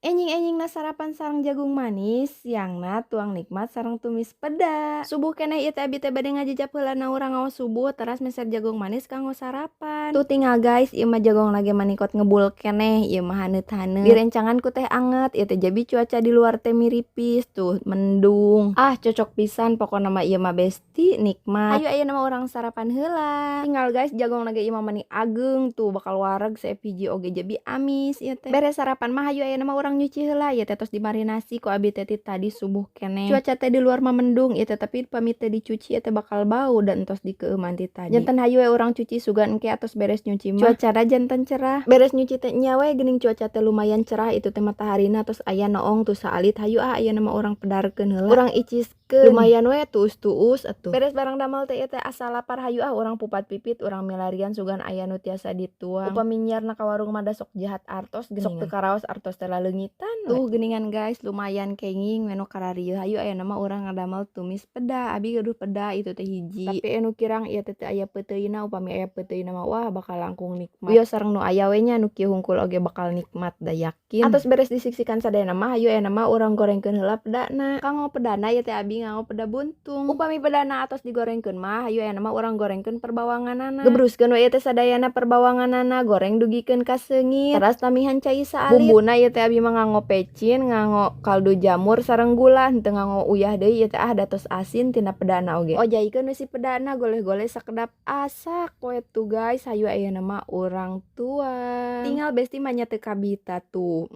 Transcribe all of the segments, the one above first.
Enjing-enjing na sarapan sareng jagung manis, siangna tuang nikmat sareng tumis peda. Subuh keneh ieu teh abi teh bade ngajajab heula na urang ngaos subuh teras meser jagung manis kanggo sarapan. Tuh tinggal guys, ieu mah jagung lage manikot ngebul keneh, ieu mah haneut-haneut. Direncangan ku teh anget, ieu teh jabi cuaca di luar teh miripis tuh mendung. Ah cocok pisan pokona mah ieu mah besti nikmat. Hayu ayeuna mah urang sarapan heula. Tinggal guys jagung lage ieu mah mani ageung tuh bakal wareg saepiji oge jabi amis ieu teh. Beres sarapan mah hayu ayeuna mah urang nyuci heula ieu teh tos dimarinasi ku abi teh ti tadi subuh keneh. Cuaca teh di luar mah mendung ieu teh tapi pami teh dicuci ieu teh bakal bau dan tos dikeueuman ti tadi. Janten hayu we urang cuci sugan engke atos beres nyuci mah. Cuacana janten cerah. Beres nyuci teh nya we geuning cuaca teh lumayan cerah itu teh mataharina tos aya noong tuh saalit hayu ayeuna mah urang pedarkeun heula. Urang iciskeun. Lumayan we tuus-tuus atuh. Beres barang damel teh ieu teh asa lapar hayu urang pupat pipit urang milarian sugan aya nu tiasa dituang. Upami nyierna ka warung mah da sok jahat artos geuningan. Sok teu karaos artos teh laleungitan. Tuh geuningan guys lumayan kenging menu kararieu hayu ayeuna mah urang ngadamel tumis peda. Abi gaduh peda itu teh hiji. Tapi anu kirang ieu teh aya peuteuyna upami aya peuteuyna mah wah bakal langkung nikmat. Wios sareng nu aya we nya nu kieu hungkul oge bakal nikmat da yakin. Atos beres disiksikan sadayana mah hayu ayeuna mah urang gorengkeun heula pedana. Kanggo pedana ieu teh abi nganggo peda buntung. Upami pedana atos digorengkeun mah hayu ayeuna mah urang gorengkeun perbawanganana. Gebruskeun we ieu teh sadayana perbawanganana goreng dugikeun ka seungit. Teras tamihan cai saalit. Bumbuna ieu teh abi mah nganggo pecin, nganggo kaldu jamur sareng gula, henteu nganggo uyah deui ieu teh da tos asin tina pedana oge. Ojaikeun we si pedana goleh-goleh sakedap asak we tuh guys hayu ayeuna mah urang tuang. Tinggal besti mah nya teu kabita tuh.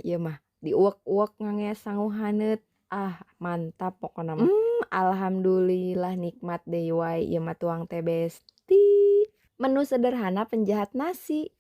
Ieu mah diuek-uek ngange sangu haneut. Ah mantap pokona mah. Alhamdulillah nikmat deui wae ieu mah tuang teh besti. Menu sederhana penjahat nasi.